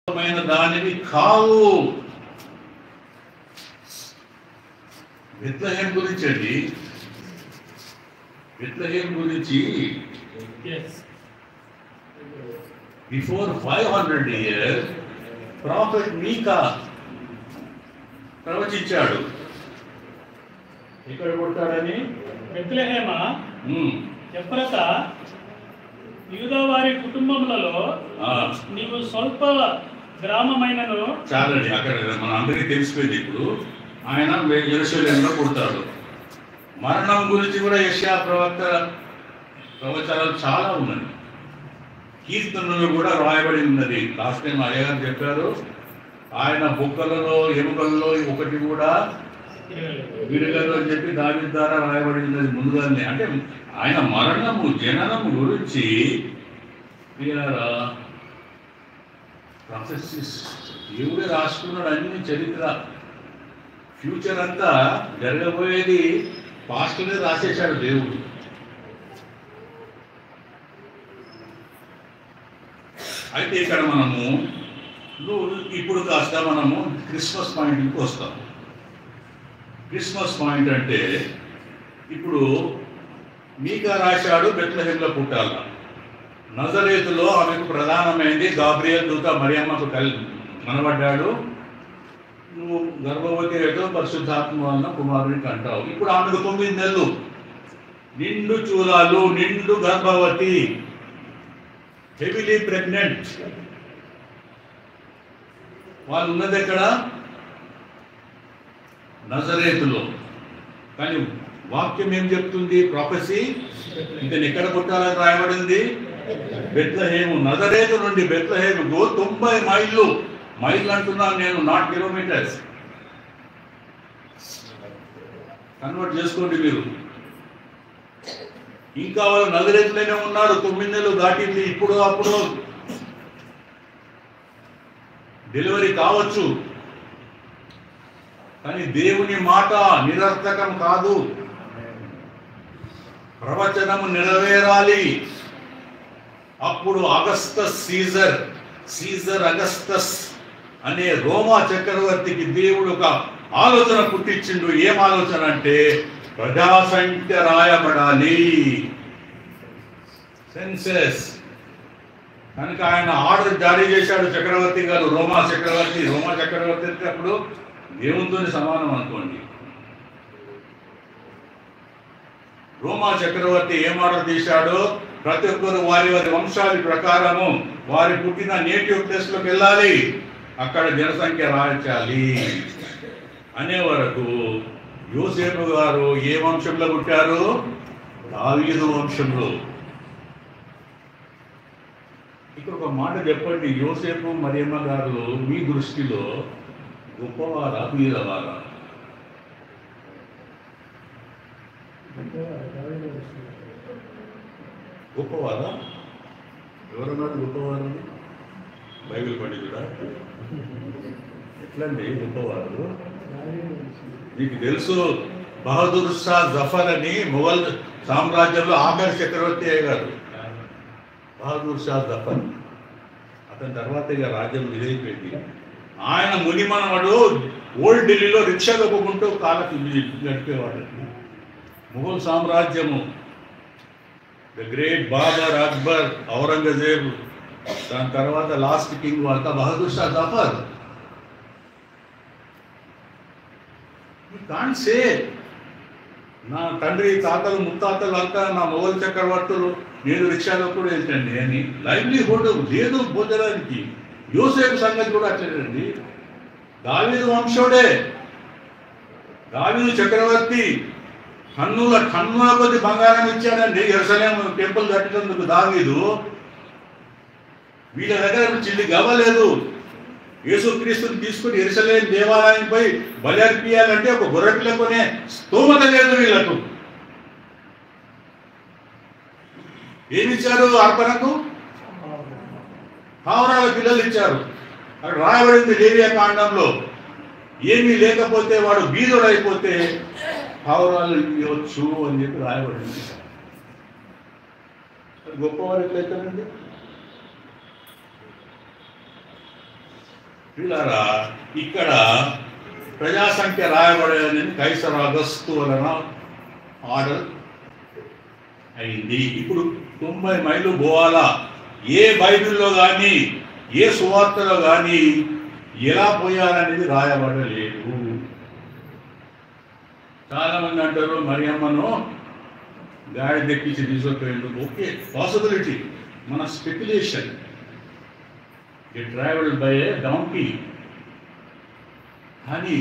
దానివి కావు. బెత్లెహేం గురించి అండి, బెత్లెహేం గురించి బిఫోర్ 500 years ప్రాఫెట్ మీకా ప్రవచించాడు. ఇక్కడ కొట్టాడని బెత్లెహేమా ఎఫ్రత యూదా వారి కుటుంబములలో నీవు స్వల్ప గ్రామమైనను. చాలండి, అక్కడ మన అందరికీ తెలిసిపోయింది. ఇప్పుడు ఆయన యెరూషలేములో పుడతాడు. మరణం గురించి కూడా యెషయా ప్రవక్త ప్రవచనాలు చాలా ఉన్నాయి. కీర్తనలు కూడా రాయబడి ఉన్నది. లాస్ట్ టైం అయ్య గారు చెప్పారు, ఆయన బుక్కలలో ఎముకలలో ఒకటి కూడా విరగదు అని చెప్పి దాని ద్వారా రాయబడి ఉన్నది ముందుగానే. అంటే ఆయన మరణము జననము గురించి దేవుడే రాసుకున్నాడు అన్ని చరిత్ర. ఫ్యూచర్ అంతా జరగబోయేది పాస్ట్లోనే రాసేశాడు దేవుడు. అయితే ఇక్కడ మనము ఇప్పుడు కాస్త మనము క్రిస్మస్ పాయింట్కి వస్తాం. క్రిస్మస్ పాయింట్ అంటే ఇప్పుడు మీకా రాశాడు బెత్లెహేంలో పుట్టాల. నజరేతులో ఆమెకు ప్రధానమైంది గాబ్రియల్ దూత మరియమ్మకు కనబడ్డాడు. నువ్వు గర్భవతి అయితే పరిశుద్ధాత్మ వలన కుమారునికి అంటావు. ఇప్పుడు ఆమెకు 9 నెలలు, నిండు చూలాలు, నిండు గర్భవతి, హెవీలీ ప్రెగ్నెంట్. వాళ్ళు ఉన్నది ఎక్కడ? నజరేతులో. కానీ వాక్యం ఏం చెప్తుంది? ప్రొఫెసీ ఇతను ఎక్కడ పుట్టాలని రాయబడింది? బెత్లెహేము. నజరేతు నుండి బెత్లెహేముకు 90 మైళ్ళు. మైళ్ళు అంటున్నాను నేను, నాట్ కిలోమీటర్స్. కన్వర్ట్ చేసుకోండి మీరు. ఇంకా వాళ్ళు నజరేతులోనే ఉన్నారు. 9 నెలలు దాటింది. ఇప్పుడు అప్పుడు డెలివరీ కావచ్చు, కానీ దేవుని మాట నిరర్థకం కాదు. ప్రవచనము నెరవేరాలి. అప్పుడు సీజర్ అగస్తస్ అనే రోమా చక్రవర్తికి దేవుడు ఒక ఆలోచన పుట్టించిండు. ఏం ఆలోచన అంటే ప్రజాసంఖ్య రాయబడాలి, సెన్సెస్. కనుక ఆయన ఆర్డర్ జారీ చేశాడు చక్రవర్తి గారు. రోమా చక్రవర్తి అంటే అప్పుడు దేవునితో సమానం అనుకోండి. రోమా చక్రవర్తి ఏం ఆర్డర్ చేశాడో, ప్రతి ఒక్కరు వారి వారి వంశాల ప్రకారము వారి పుట్టిన నేటివ్ ప్లేస్లోకి వెళ్ళాలి, అక్కడ జనసంఖ్య రాయించాలి అనే వరకు యోసేపు గారు ఏ వంశంలో పుట్టారు? దావీదు వంశంలో. ఇక్కడ ఒక మాట చెప్పండి, యోసేపు మరియమ్మ గారు మీ దృష్టిలో గొప్పవారా బీదవారా? గొప్పవారా? ఎవరన్నారు గొప్పవారు? బైబిల్ పండితుడా? ఎట్లండి గొప్పవారు? మీకు తెలుసు, బహదూర్ షా జఫర్ అని మొఘల్ సామ్రాజ్యంలో ఆఖరి చక్రవర్తి అయ్యారు. బహదూర్ షా జఫర్. అతని తర్వాత ఇక రాజ్యం విరైపోయింది. ఆయన మునిమనవడు ఓల్డ్ ఢిల్లీలో రిక్షా తొక్కుకుంటూ కాలకి గడిపేవాడు. మొఘల్ సామ్రాజ్యము, ద గ్రేట్ బాబర్, అక్బర్, ఔరంగజేబ్, దాని తర్వాత లాస్ట్ కింగ్ అంతా బహదూర్ షా జఫర్. కాంట్ సే నా తండ్రి తాతలు ముత్తాతలు అంతా నా మొఘల్ చక్రవర్తులు, నేను రిక్షాలో కూడా వెళ్తాండి అని. లైవ్లీహుడ్ లేదు భోజనానికి. యోసేపు సంగతి కూడా అట్లేదండి. దావీదు వంశోడే, దావీదు చక్రవర్తి. కన్నుల కొద్ది బంగారం ఇచ్చాడండి యెరూషలేం టెంపుల్ కట్టినందుకు దావీదు. వీళ్ళ దగ్గర చిల్లి గవ్వలేదు. యేసుక్రీస్తుని తీసుకుని యెరూషలేం దేవాలయంపై బలి అర్పియాలంటే ఒక గొర్రెపిల్ల కొనే స్తోమత లేదు వీళ్ళకు. ఏమిచ్చారు అర్పణకు? పావురాల పిల్లలు ఇచ్చారు. అక్కడ రాయబడింది లేవియా కాండంలో, ఏమీ లేకపోతే వాడు బీదోడైపోతే పావురాలు ఇవ్వచ్చు అని చెప్పి రాయబడింది. గొప్పవారు ఎట్లయితారండి? వీళ్ళారా ఇక్కడ ప్రజాసంఖ్య రాయబడేదని కైసర్ ఆగస్టు వలన ఆర్డర్ అయింది. ఇప్పుడు 90 మైళ్ళు పోవాలా. ఏ బైబిల్లో కానీ ఏ సువార్తలో కానీ ఎలా పోయాలనేది రాయబడలేదు. చాలా మంది అంటారు మరియమ్మను గాడి తెప్పించి తీసుకుపోయింది. ఓకే, పాసిబిలిటీ, మన స్పెక్యులేషన్. ఇట్ ట్రావెల్డ్ బై ఏ డౌంకీ. కానీ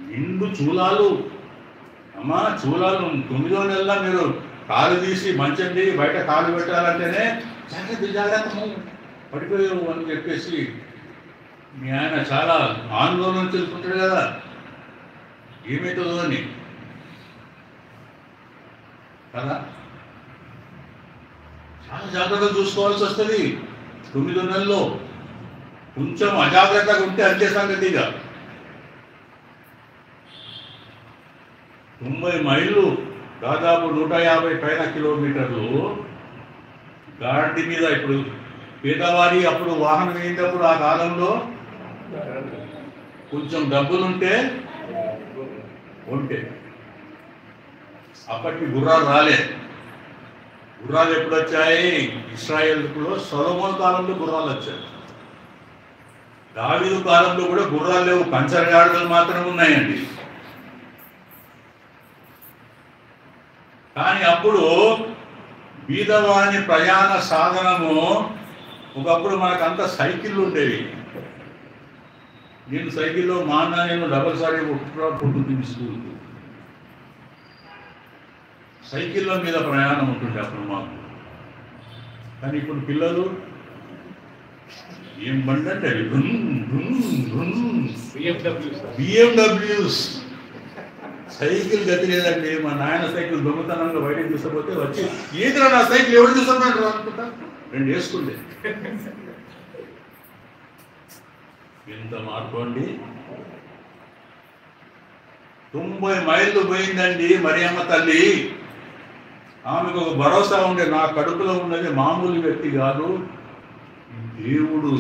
నిండు చూలాలు, అమ్మా చూలాలు 9వ నెలలో మీరు కాలు తీసి మంచం దిగి బయట కాలు పెట్టాలంటేనే జాగ్రత్త పడిపోయావు అని చెప్పేసి మీ ఆయన చాలా ఆందోళన తెలుసుకుంటాడు కదా, ఏమవుతుందో అని కదా. చాలా జాగ్రత్తగా చూసుకోవాల్సి వస్తుంది. 9 నెలల్లో కొంచెం అజాగ్రత్తగా ఉంటే అంతే సంగతిగా. 90 మైళ్ళు దాదాపు 150 పైన కిలోమీటర్లు గాడి మీద. ఇప్పుడు పేదవారి అప్పుడు వాహనం వేయినప్పుడు ఆ కాలంలో కొంచెం డబ్బులుంటే ఉంటే అప్పటికి గుర్రాలు రాలే. గుర్రాలు ఎప్పుడు వచ్చాయి? ఇశ్రాయేలులో సొలొమోను కాలంలో గుర్రాలు వచ్చాయి. దావీదు కాలంలో కూడా గుర్రాలు లేవు, పంచరగాడులు మాత్రమే ఉన్నాయండి. కానీ అప్పుడు బీదవాని ప్రయాణ సాధనము, ఒకప్పుడు మనకంతా సైకిళ్ళు ఉండేవి. నేను సైకిల్లో మా అన్న నేను డబల్ సారీ పుట్టింది స్కూల్కి. సైకిళ్ళ మీద ప్రయాణం ఉంటుండే అప్పుడు మాకు. కానీ ఇప్పుడు పిల్లలు ఏం బండి అంటే బిఎండబ్ల్యూస్. సైకిల్ గతి లేదండి. మా నాయన సైకిల్ దొంగతనంగా బయటకు తీసుకపోతే వచ్చి ఈతర నా సైకిల్ ఎవరు తీసుకున్నాడు అనుకుంటా 2 వేసుకుంటే. ఎంత మార్పు అండి. 90 మైళ్ళు పోయిందండి మరియమ్మ తల్లి. ఆమెకు ఒక భరోసా ఉండే, నా కడుపులో ఉన్నది మామూలు వ్యక్తి కాదు, దేవుడు,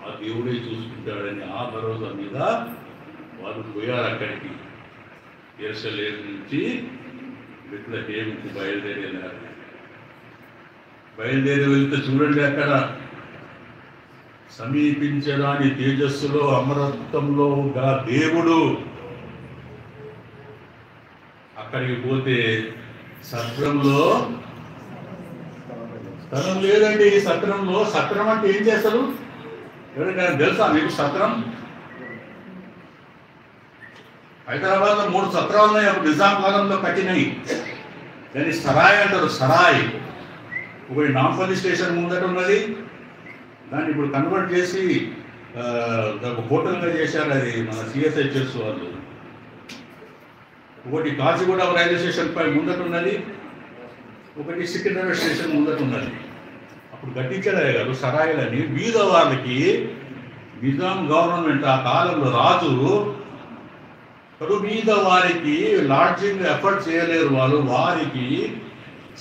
ఆ దేవుడే చూసుకుంటాడని ఆ భరోసా మీద వారు పోయారు అక్కడికి. యెరూషలేము నుంచి బెత్లెహేముకు బయలుదేరి వెళ్ళారు. బయలుదేరి వెళ్తే చూడండి, అక్కడ సమీపించడాని తేజస్సులో అమరత్వంలో దేవుడు. అక్కడికి పోతే సత్రంలో స్థలం లేదండి. సత్రంలో, సత్రం అంటే ఏం చేస్తారు ఎవరికైనా తెలుసా మీకు? సత్రం హైదరాబాద్లో 3 సత్రాలు ఉన్నాయి. అప్పుడు నిజాం కాలంలో కట్టినాయి. దాన్ని సరాయ్ అంటారు, సరాయ్. ఒకటి నాంపల్లి స్టేషన్ ముందట ఉన్నది, దాన్ని ఇప్పుడు కన్వర్ట్ చేసి ఒక హోటల్గా చేశారు. అది మన సిఎస్ఐ చేస్తూ వాళ్ళు. ఒకటి కాచిగూడ రైల్వే స్టేషన్ పై ముందట ఉన్నది, ఒకటి సికింద్రాబాద్ స్టేషన్ ముందట ఉన్నది. అప్పుడు కట్టించారు గారు సరాయిలని. బీద వాళ్ళకి నిజాం గవర్నమెంట్ ఆ కాలంలో రాజు బీద వారికి లాడ్జింగ్ ఎఫర్ట్ చేయలేరు వాళ్ళు, వారికి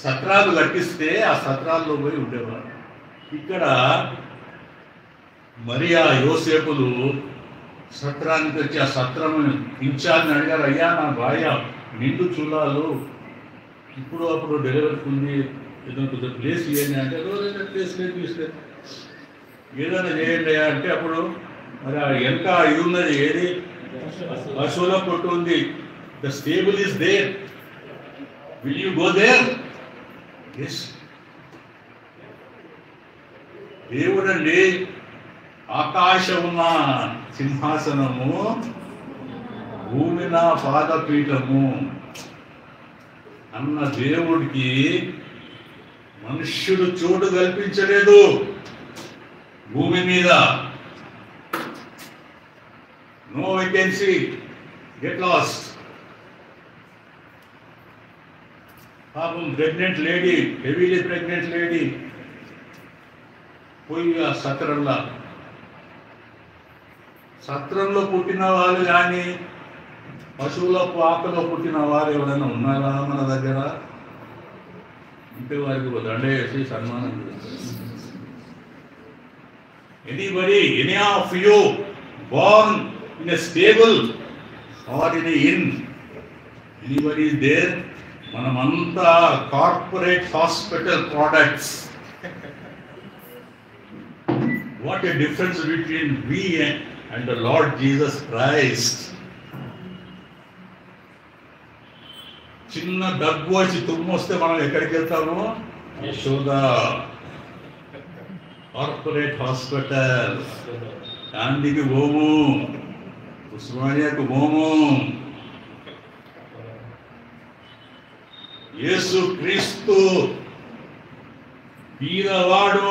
సత్రాలు కట్టిస్తే ఆ సత్రాల్లో పోయి ఉండేవారు. ఇక్కడ మరియా యోసేపులు సత్రానికి వచ్చి ఆ సత్రం ఇన్ఛార్జ్ని అడిగారు, అయ్యా నా భార్య నిండు చూడాలు, ఇప్పుడు అప్పుడు డెలివరీకి ఉంది, ఏదైనా కొంచెం ప్లేస్ ఇవ్వండి అంటే, ప్లేస్ లేదు తీసుకోలేదు, ఏదైనా చేయండి అయ్యా అంటే, అప్పుడు మరి వెనక ఇది ఉన్నది, ఏది పశువుల కొట్టు ఉంది, the stable is there, will you go there? Yes. దేవుడండి ఆకాశమున సింహాసనము, భూమి నా పాదపీఠము అన్న దేవుడికి మనుష్యుడు చోటు కల్పించలేదు భూమి మీద. No vacancy, get lost. పాపం pregnant lady, heavily pregnant lady పోయి ఆ సత్రంలో పుట్టిన వాళ్ళు కానీ పశువుల పాకలో పుట్టిన వారు ఎవరైనా ఉన్నారా మన దగ్గర? ఉంటే వారికి దండ వేసి సన్మానం చేస్తారు. any of you born in a stable or in a inn? Anybody is there? మనమంతా corporate hospital products. What a difference between we and the Lord Jesus Christ. చిన్న దగ్గు వచ్చి తుమ్ము వస్తే మనం ఎక్కడికి వెళ్తాము? Yashoda corporate hospital. గాంధీకి పోము, ఉస్మానియాకు పోము. యేసు క్రీస్తు బీదవాడు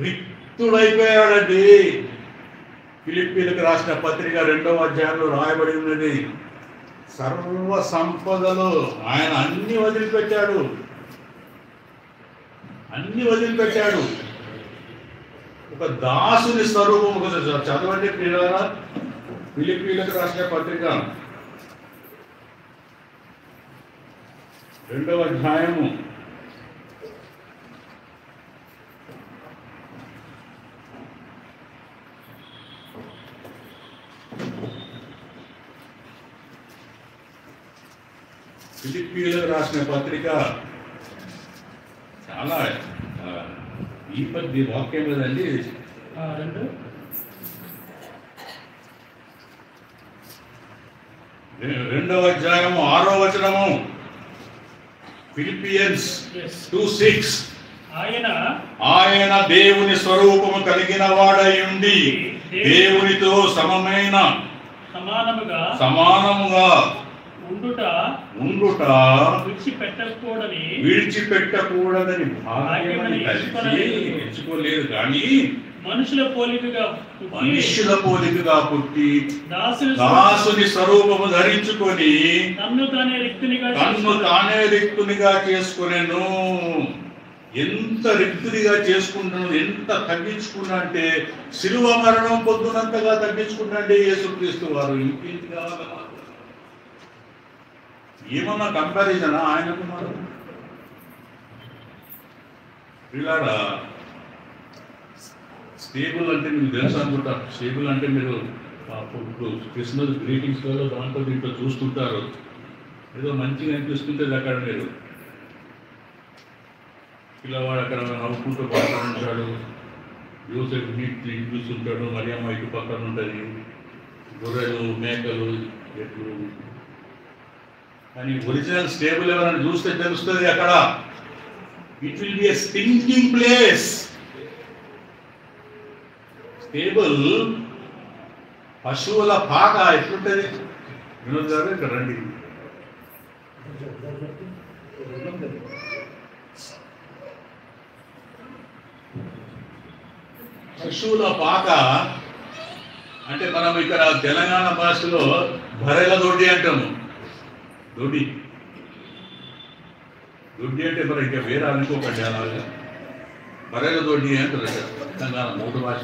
రిక్తుడైపోయాడండి. ఫిలిప్పీలకు రాసిన పత్రిక 2వ అధ్యాయంలో రాయబడి ఉన్నది. సర్వ సంపదలు ఆయన అన్ని వదిలిపెట్టాడు. ఒక దాసుని స్వరూపం. చదవండి ప్రియులారా, ఫిలిప్పీలకు రాసిన పత్రిక 2వ అధ్యాయము 'ఫిలిప్పీయులకు రాసిన పత్రిక చాలా ఈ వాక్యం కదండి. 2వ అధ్యాయము 6వ వచనము. ఫిలిపియన్స్ 2:6. ఆయన దేవుని స్వరూపము కలిగిన వాడై ఉండి దేవునితో సమానముగా ఉండుట విడిచిపెట్టకూడదని భాగ్యమని ఎంచుకోలేదు కానీ మనుషుల పోలికగా పుట్టి దాసుని స్వరూపము ధరించుకొని తన్ను తానే రిక్తునిగా చేసుకునేను. ఎంత రిక్తునిగా చేసుకుంటున్నాను, ఎంత తగ్గించుకున్నా అంటే శిలువ మరణం పొందునంతగా తగ్గించుకున్నాండి యేసుక్రీస్తు వారు. ఇంకేంటి కావాలి? ఏమన్నా కంపారిజనా ఆయనకు? మనం పిల్లారా, స్టేబుల్ అంటే మీకు తెలుసు అనుకుంటా. స్టేబుల్ అంటే మీరు ఇప్పుడు క్రిస్మస్ గ్రీటింగ్స్లో దాంట్లో దీంట్లో చూస్తుంటారు. ఏదో మంచిగా అనిపిస్తుంటుంది అక్కడ. మీరు పిల్లవాడు అక్కడ నవ్వుకుంటూ పక్కన ఉంటాడు, యూసెఫ్ నీట్ చూస్తుంటాడు, మరియమ్మ ఇటు పక్కన ఉంటుంది, గొర్రెలు మేకలు ఎట్లు. కానీ ఒరిజినల్ స్టేబుల్ ఎవరైనా చూస్తే తెలుస్తుంది అక్కడ. It will be a stinking place. Stable పశువుల పాక ఎట్లుంటుంది? వినోద్ గారు ఇక్కడ రండి. పశువుల పాక అంటే మనం ఇక్కడ తెలంగాణ భాషలో బర్రెల దొడ్డి అంటాము. దొడ్డి అంటే మరి ఇంకా వేరే అనుకోకండి. అలాగా బర్రెల దొడ్డి అంటారు తెలంగాణ మూడు భాష.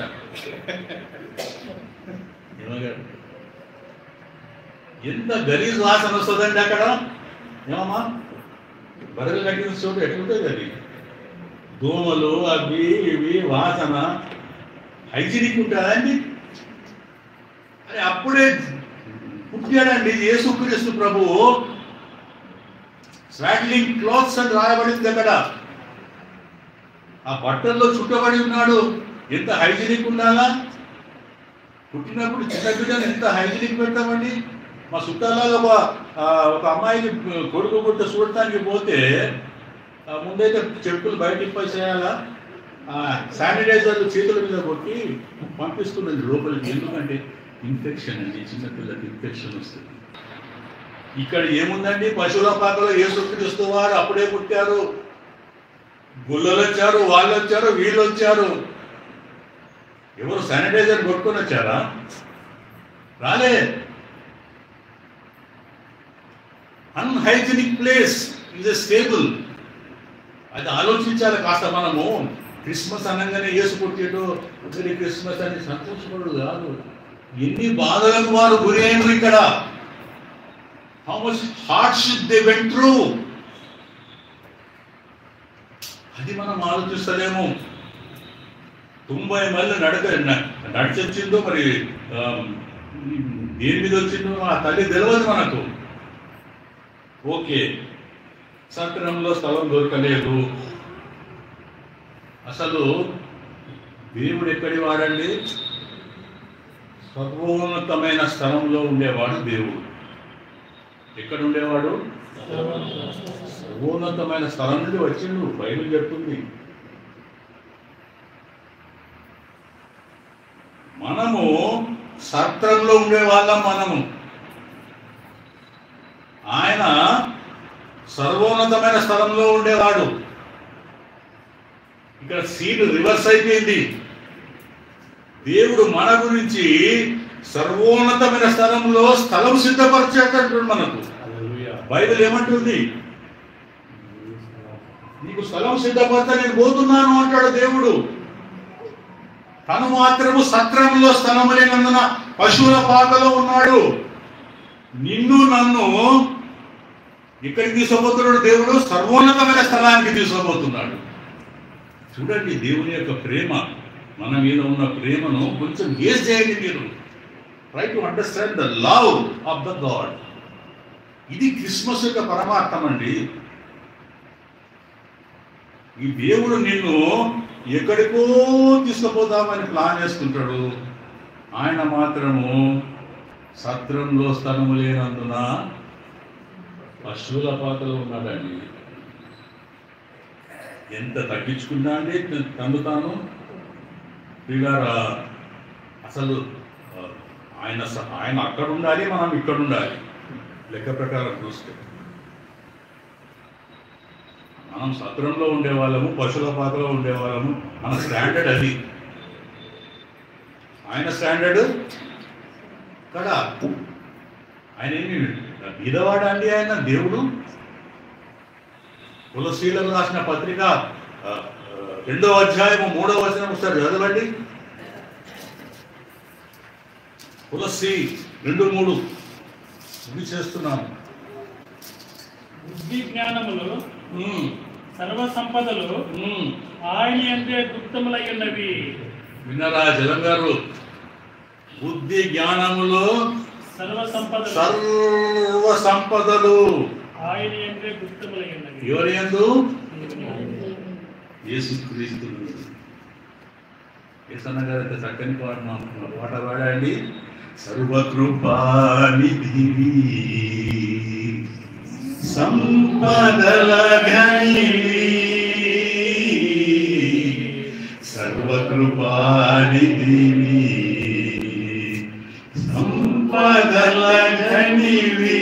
ఏమగారు ఎంత గలీజ్ వాసన వస్తుందండి అక్కడ. ఏమమ్మా బర్రెలు కట్టిన చోటు ఎట్లుంటుంది అది? దోమలు అవి ఇవి వాసన. హైజీనిక్ ఉంటుందా అండి? అని అప్పుడే పుట్టాడండి యేసుక్రీస్తు ప్రభువు. స్వాడ్లింగ్ క్లాత్స్ అని రాయబడింది అక్కడ. ఆ బట్టల్లో చుట్టబడి ఉన్నాడు. ఎంత హైజీనిక్ ఉండాలా? పుట్టినప్పుడు చిన్న బిడ్డను ఎంత హైజీనిక్ పెడతామండి. మా చుట్టాలలో ఒక అమ్మాయికి కొడుకు గుట్ట చూడటానికి పోతే ముందైతే చెప్పులు బయటికి చేయాలా, శానిటైజర్లు చేతుల మీద కొట్టి పంపిస్తున్నది లోపలికి. ఎందుకంటే ఇన్ఫెక్షన్ అండి, చిన్నపిల్లకి ఇన్ఫెక్షన్ వస్తుంది. ఇక్కడ ఏముందండి? పశువుల పాకలో యేసుక్రీస్తు వారు అప్పుడే పుట్టారు. గుళ్ళలు వచ్చారు, వాళ్ళు వచ్చారు, వీళ్ళు వచ్చారు. ఎవరు శానిటైజర్ కొట్టుకొని వచ్చారా? రాలే. Unhygienic place is a stable. అది ఆలోచించాలి కాస్త. మనము క్రిస్మస్ అనగానే యేసు పుట్టాడు క్రిస్మస్ అని సంతోషపడు కాదు. ఎన్ని బాధలకు వారు గురి అయినారు ఇక్కడ. How much hardship they went through. అది మనం ఆలోచిస్తలేము. 90 మైళ్ళు నడిచి వచ్చిందో మరి దేని మీద వచ్చిందో ఆ తల్లి తెలియదు మనకు. ఓకే, సత్రంలో స్థలం దొరకలేదు. అసలు దేవుడు ఎక్కడి వాడండి? సర్వోన్నతమైన స్థలంలో ఉండేవాడు దేవుడు. ఎక్కడ ఉండేవాడు? సర్వోన్నతమైన స్థలం నుండి వచ్చిండు. బైబిల్ చెప్తుంది. మనము సత్రంలో ఉండేవాళ్ళం. మనము ఆయన సర్వోన్నతమైన స్థలంలో ఉండేవాడు. ఇక్కడ సీన్ రివర్స్ అయిపోయింది. దేవుడు మన గురించి సర్వోన్నతమైన స్థలంలో స్థలం సిద్ధపరిచేటట్టు మనకు. బైబిల్ ఏమంటుంది? నీకు స్థలం సిద్ధపరిచే నేను పోతున్నాను అంటాడు దేవుడు. తను మాత్రము సత్రంలో స్థలం లేనందున పశువుల పాకలో ఉన్నాడు. నిన్ను నన్ను ఇక్కడికి తీసుకోబోతున్నాడు దేవుడు. సర్వోన్నతమైన స్థలానికి తీసుకోబోతున్నాడు. చూడండి దేవుని యొక్క ప్రేమ, మన మీద ఉన్న ప్రేమను కొంచెం గేజ్ చేయండి మీరు. Try to understand the love of the God. ఇది క్రిస్మస్ యొక్క పరమార్థం అండి. ఈ దేవుడు నిన్ను ఎక్కడికో తీసుకుపోతామని ప్లాన్ చేసుకుంటాడు. ఆయన మాత్రము సత్రంలో స్థలము లేనందున పశువుల పాకలో ఉన్నాడండి. ఎంత తగ్గించుకున్నా అండి తాను ప్రియులారా. అసలు ఆయన అక్కడ ఉండాలి, మనం ఇక్కడ ఉండాలి. లెక్క ప్రకారం చూస్తే మనం సత్రంలో ఉండేవాళ్ళము, పశువుల పాకలో ఉండేవాళ్ళము. మన స్టాండర్డ్ అది. ఆయన స్టాండర్డ్ కదా. ఆయన ఏమి బీదవాడా అండి? ఆయన దేవుడు. తులసీలకు రాసిన పత్రిక 2వ అధ్యాయము 3వ వచనం ఒకసారి చదవండి. తులసి 2:3 ఇది చేస్తున్నాను. బుద్ధి జ్ఞానములు సర్వ సంపదలు ఆయన యందే గుప్తములై ఉన్నవి. విన్నరా జలం గారు? బుద్ధి జ్ఞానములు సర్వ సంపదలు ఆయన యందే గుప్తములై ఉన్నవి. ఎవరి యందు? యేసుక్రీస్తు. యేసన్న గారు అయితే చక్కని పాట పాడండి. సర్వకృపానిధివి సంపదల ఘనివి, సర్వకృపానిధివి సంపదల ఘనివి,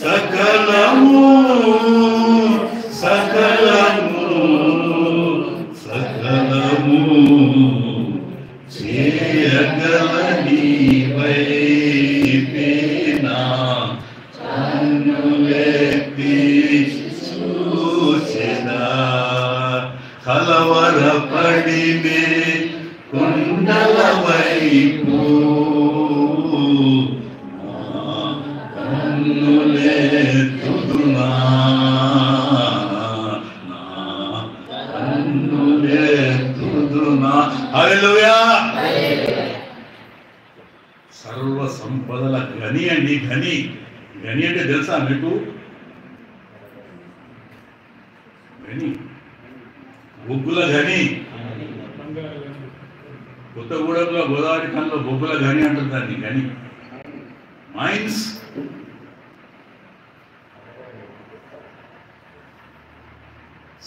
సకలము సకలము సకలము చేయగల నీవైనా కన్నులెత్తి చూచెదా, కలవరపడినే కొండల వైపు కన్నులెత్తుదునా, కన్నులెత్తుదునా. హల్లెలూయా. సర్వ సంపదల ఘని అండి. ఘని ఘని అంటే తెలుసా మీకు? ఘని బొగ్గుల ఘని. కొత్తగూడెంలో గోదావరి ఖండంలో బొగ్గుల ఘని అంటుంది దాన్ని. ఘని మైన్స్.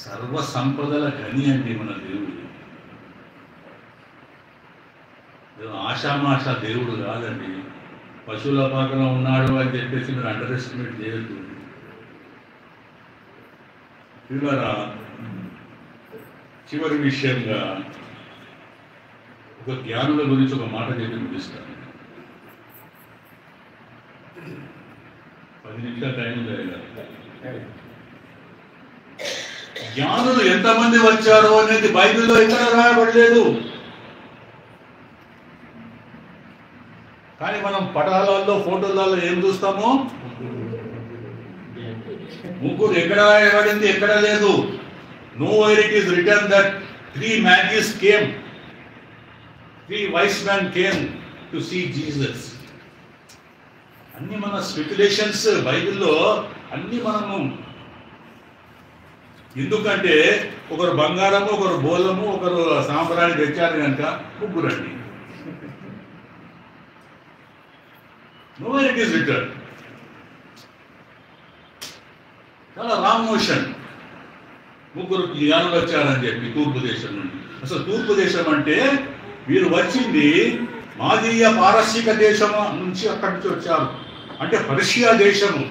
సర్వ సంపదల ఘని అండి మన దేవుడు. ఆషామాష దేవుడు కాదండి. పశువుల పాకలో ఉన్నాడు అని చెప్పేసి మీరు అండర్ ఎస్టిమేట్ చేయొద్దు. పిల్లరా, చివరి విషయంగా ఒక జ్ఞానుల గురించి ఒక మాట చెప్పి ముగిస్తాను. 10 నిమిషాల టైం లేదు. జ్ఞానులు ఎంతమంది వచ్చారో అనేది బైబిల్లో ఎక్కడ రాయబడలేదు. కానీ మనం పటాలలో ఫోటోలలో ఏం చూస్తామో? ముగ్గురు. ఎక్కడ రాయబడింది? ఎక్కడ లేదు. Know where it is return that 3 Magi's came, 3 wise men came to see Jesus. అన్ని మన స్పెక్యులేషన్స్ బైబిల్లో అన్ని మనము, ఎందుకంటే ఒకరు బంగారము, ఒకరు బోలము, ఒకరు సాంబ్రాణి తెచ్చారు కనుక ముగ్గురండి. Nowhere it is return. చాలా రాంగ్ మోషన్. ముగ్గురు జ్ఞానులు వచ్చారని చెప్పి తూర్పు దేశం నుండి. అసలు తూర్పు దేశం అంటే వీరు వచ్చింది మాదీయ పారసీక దేశము నుంచి, అక్కడి నుంచి వచ్చారు. అంటే పర్షియా దేశము.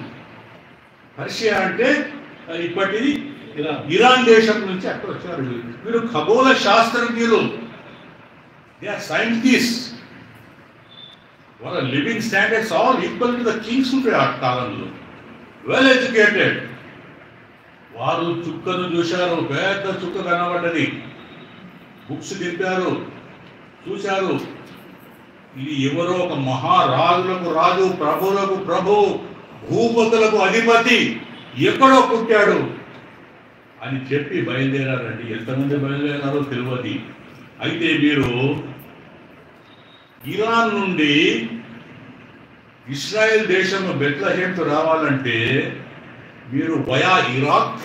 పర్షియా అంటే ఇప్పటి ఇరాన్ దేశం నుంచి అక్కడ వచ్చారు. వీరు ఖగోళ శాస్త్రజ్ఞులు. They are scientist. వాళ్ళ living standards all equal to the kings ఉంటాయి ఆ కాలంలో. Well educated. వారు చుక్కను చూశారు, పెద్ద చుక్క కనబడ్డది. బుక్స్ తింటారు, చూశారు. ఇది ఎవరో ఒక మహారాజులకు రాజు, ప్రభువులకు ప్రభు, భూపతులకు అధిపతి ఎక్కడో పుట్టాడు అని చెప్పి బయలుదేరారండి. ఎంతమంది బయలుదేరారో తెలియదు. అయితే మీరు ఇరాన్ నుండి ఇస్రాయెల్ దేశం బెత్లెహేమ్కు రావాలంటే మీరు via Iraq,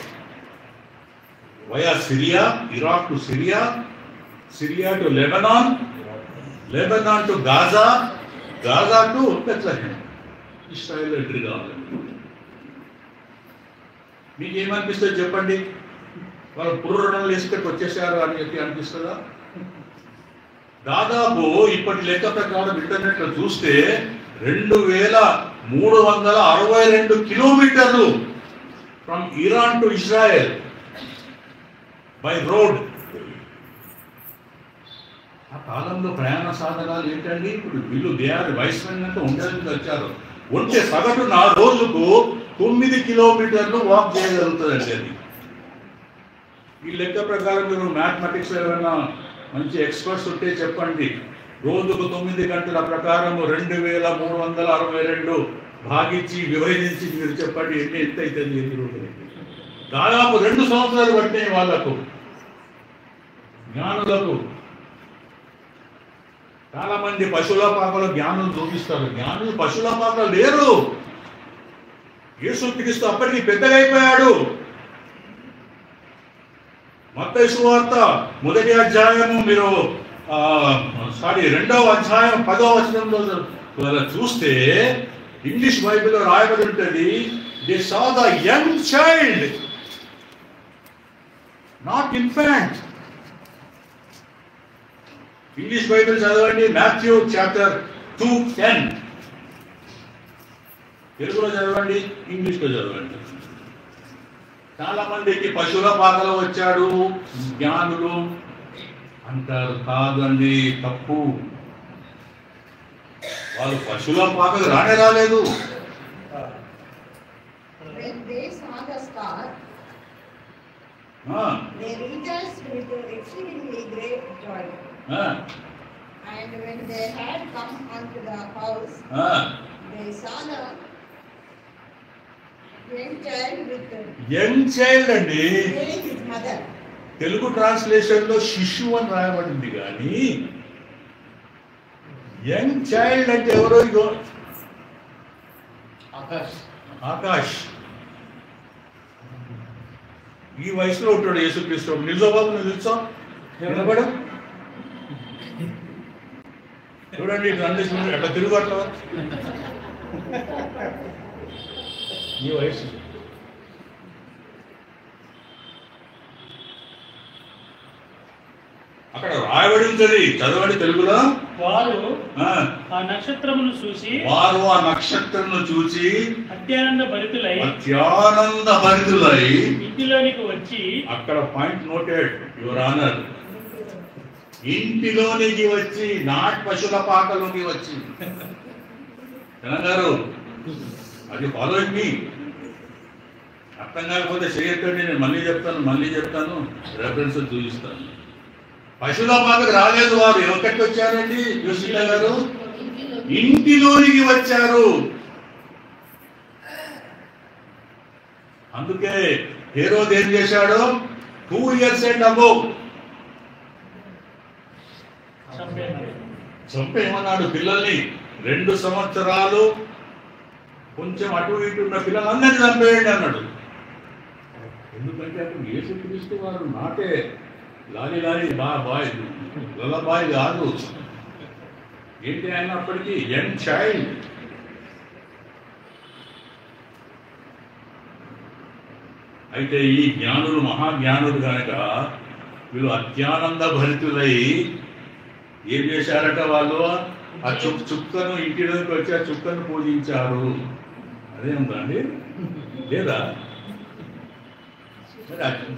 via Syria, Iraq to Syria, Syria to Lebanon, Lebanon to Gaza, Gaza to Bethlehem. Israel entry కావాలండి. మీకు ఏమనిపిస్తుంది చెప్పండి? వాళ్ళు పుర్రణలు వేసుకొని వచ్చేసారు అని చెప్పి అనిపిస్తుందా? దాదాపు ఇప్పటి లెక్క ప్రకారం ఇంటర్నెట్ లో చూస్తే 2362 కిలోమీటర్లు from Iran to Israel by road. ఆ కాలంలో ప్రయాణ సాధనాలు ఏంటండి? ఇప్పుడు వీళ్ళు దేహాది వయస్సు ఉండడానికి వచ్చారు. ఉంటే సగటున రోజుకు 9 కిలోమీటర్లు వాక్ చేయగలుగుతుందండి. అది ఈ లెక్క ప్రకారం మీరు మ్యాథమెటిక్స్ ఏమైనా మంచి ఎక్స్పర్ట్స్ ఉంటే చెప్పండి. రోజుకు 9 గంటల ప్రకారం 2362 భాగించి విభజించి మీరు చెప్పండి ఎన్ని ఎంత అవుతుంది ఎన్ని రోజులు. దాదాపు 2 సంవత్సరాలు పట్టినాయి వాళ్ళకు, జ్ఞానులకు. చాలా మంది పశువుల పాకలో జ్ఞానులు చూపిస్తారు. జ్ఞానులు పశువుల పాకలో లేరు. యేసుక్రీస్తు అప్పటికి పెద్దగా అయిపోయాడు. మత్తయి సువార్త 1వ అధ్యాయము మీరు 2వ అధ్యాయం 10వ వచనంలో చూస్తే ఇంగ్లీష్ బైబిల్లో రాయబడి ఉంటుంది, they saw the young child, not infant. English Bible చదవండి, మాథ్యూ చాప్టర్ 2:10. తెలుగులో చదవండి, ఇంగ్లీష్లో చదవండి. చాలా మందికి పశువుల పాకలో వచ్చాడు జ్ఞానులు అంటారు. కాదండి, తప్పు. వాళ్ళు పశువుల పాకలు రాలేదు. When they saw the star, they rejoiced with exceedingly great joy. And when they had come unto the house, they saw the young child అండి. his mother. తెలుగు ట్రాన్స్లేషన్ లో శిశువు అని రాయబడింది, కానీ యంగ్ చైల్డ్ అంటే ఎవరో ఇగో ఆకాష్. ఈ వయసులో ఉంటాడు యేసుక్రీస్తు. నిజాబాబు నిలుచా నిలబడు, చూడండి ట్రాన్స్లేషన్ ఎట్లా తిరుగుబాటు. ఈ వయసు అక్కడ రాయబడి ఉంటుంది, చదవండి తెలుగులో. వారు ఆ నక్షత్రమును చూసి అత్యానంద భరితులై ఇంటిలోనికి వచ్చి, అక్కడ పాయింట్ నోటెడ్ యువర్ ఆనర్, ఇంటిలోనికి వచ్చి, నాట్ పశువుల పాకలోకి వచ్చి. గారు అది ఫాలో మీ. అర్థం కాకపోతే చేయొద్దండి, నేను మళ్ళీ చెప్తాను, రెఫరెన్స్ చూపిస్తాను. పశువుల పాకకు రాలేదు వారు. ఎక్కడికి వచ్చారండి యోసిలా గారు? ఇంటిలోనికి వచ్చారు. అందుకే హేరోదు ఏం చేశాడు? 2 years and above చంపేమన్నాడు పిల్లల్ని. 2 సంవత్సరాలు కొంచెం అటు ఇటు ఉన్న పిల్లలందరినీ చంపేయండి అన్నాడు. ఎందుకంటే అప్పుడు యేసుక్రీస్తు వారు నాటే లాలి బాయ్ లలబాయ్ కాదు. ఏంటి ఆయన అప్పటికి యంగ్ చైల్డ్. అయితే ఈ జ్ఞానులు మహాజ్ఞానులు కనుక వీళ్ళు అత్యానంద భరితులై ఏం చేశారట, వాళ్ళు ఆ చుక్కను ఇంటిలోకి వచ్చి ఆ చుక్కను పూజించారు. అదే ఉందండి లేదా?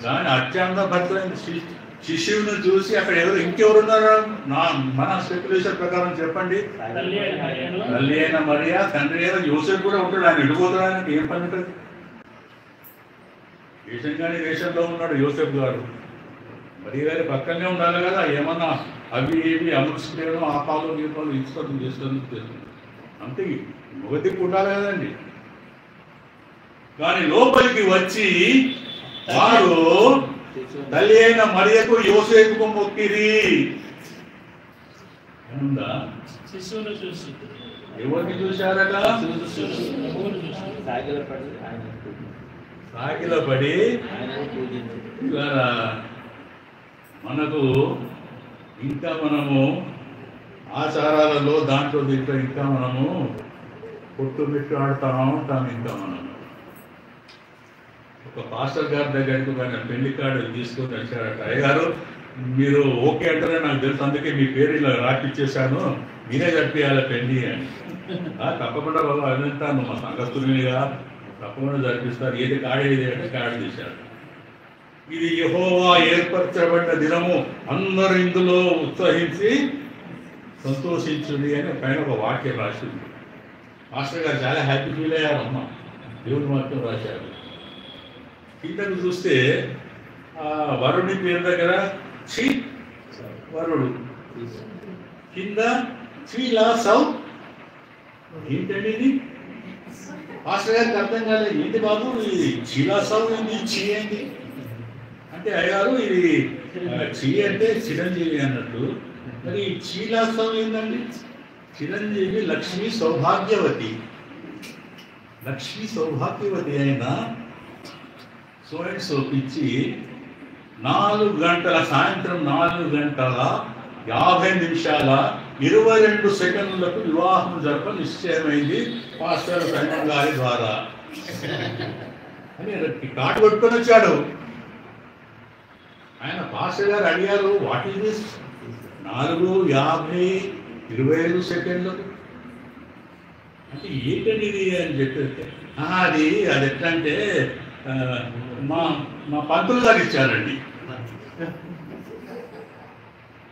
దాని అత్యానంద భరితులైన శిష్యుని చూసి అక్కడ ఇంకెవరున్నారు? మన స్పెక్యులేషన్ ప్రకారం చెప్పండి. తల్లి అయిన మరియా, తండ్రి అయిన యోసేపు కూడా ఉంటాడు. ఆయన వెళ్ళిపోతాడు. ఏం పని ఉంటుంది? వేషంగానే వేషంలో ఉన్నాడు యోసేపు గారు. మరి గారి పక్కనే ఉండాలి కదా. ఏమన్నా అవి ఏవి అమృతేమో ఆపాలు గీపాలు ఇస్తాను చేస్తుంది అంతే. మొగతి ఉండాలి కదండి. కానీ లోపలికి వచ్చి వారు తల్లి అయిన మరియకు యోసేపుకు మొక్కిరి. ఉందా? శిశువును చూసి ఎవరిని చూశారట? సాగిలపడి మనకు ఇంకా మనము ఆచారాలలో దాంట్లో దీంట్లో ఇంకా మనము కొట్టుమిట్టు ఆడుతూ ఉంటాం. ఇంకా మనం ఒక పాస్టర్ గారి దగ్గరికి ఆయన పెళ్లి కార్డు తీసుకొని వచ్చారట. అయ్యగారు మీరు ఓకే అంటారే నాకు తెలుసు, అందుకే మీ పేరు ఇలా రాపిచ్చేసాను, మీరే జరిపియాలి పెళ్లి అని. తప్పకుండా బాబు అదంటాను, మా సంఘస్థునిగా తప్పకుండా జరిపిస్తారు. ఏది కాడేది అంటే కార్డు తీశారు. ఇది యెహోవా ఏర్పరచబడ్డ దినము, అందరూ ఇందులో ఉత్సహించి సంతోషించుడి అని పైన ఒక వాక్యం రాసింది. మాస్టర్ గారు చాలా హ్యాపీ ఫీల్ అయ్యారు. అమ్మ దేవుని వాక్యం రాశారు. కిందకు చూస్తే వరుడి పేరు దగ్గర ఛీ వరుడు, కింద చీలా సౌ. ఏంటండి ఇది? మాస్టర్ గారికి అర్థం కాలేదు. ఏంటి బాబు ఇది చీలా సౌ ఏంటి, చీ ఏంటి అంటే? అయ్యారు ఇది చీ అంటే చిరంజీవి అన్నట్టు. మరి చీలా సౌ ఏంటండి? చిరంజీవి లక్ష్మీ సౌభాగ్యవతి. లక్ష్మీ సౌభాగ్యవతి అయినా సో అండ్ సో పిచ్చి 4 గంటల సాయంత్రం 4 గంటల 50 నిమిషాల 22 సెకండ్లకు వివాహం జరప నిశ్చయమైంది పాస్టర్ సైమన్ గారి ద్వారా అని కార్డు కొట్టుకొని వచ్చాడు. ఆయన పాస్టర్ గారు అడిగారు, వాట్ ఈజ్ దిస్? 4:50 సెకండ్లకు అంటే ఏంటండి ఇది అని చెప్పేస్తే, అది ఎట్లా అంటే మా పంతులు గారు ఇచ్చారండి.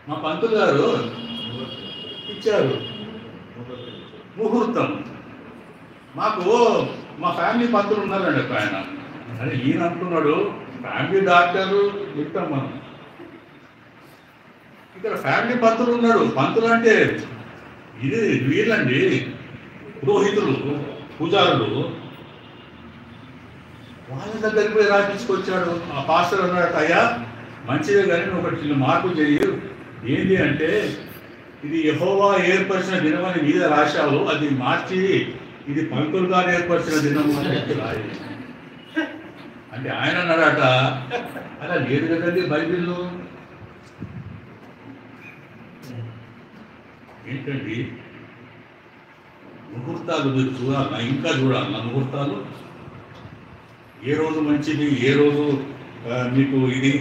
మా పంతులు గారు ఇచ్చారు ముహూర్తం. మాకు మా ఫ్యామిలీ పంతులు ఉన్నారండి ఒక ఆయన. అని ఈయన అంటున్నాడు, ఫ్యామిలీ డాక్టరు చెప్తాం మనం, ఇక్కడ ఫ్యామిలీ పంతులు ఉన్నాడు. పంతులు అంటే ఇది వీళ్ళండి, పురోహితులు, పూజారులు. వాళ్ళ దగ్గరికి పోయి రాపించుకొచ్చాడు. ఆ పాస్టర్ అన్నాడు, అయ్యా మంచిదే కానీ నువ్వు ఒకటి మార్పు చెయ్యి. ఏంటి అంటే ఇది యెహోవా ఏర్పరిచిన దినం అని మీద రాశావు, అది మార్చి ఇది పంతులు గారు ఏర్పరిచిన దినం అని చెప్పి రాయి అంటే ఆయన అన్నాడట, అలా లేదు కదండి బైబిల్లో. ఏంటండి ముహూర్తాలు మీరు చూడాలన్నా, ఇంకా చూడాలన్నా ముహూర్తాలు? ఏ రోజు మంచిది, ఏ రోజు మీకు ఇది?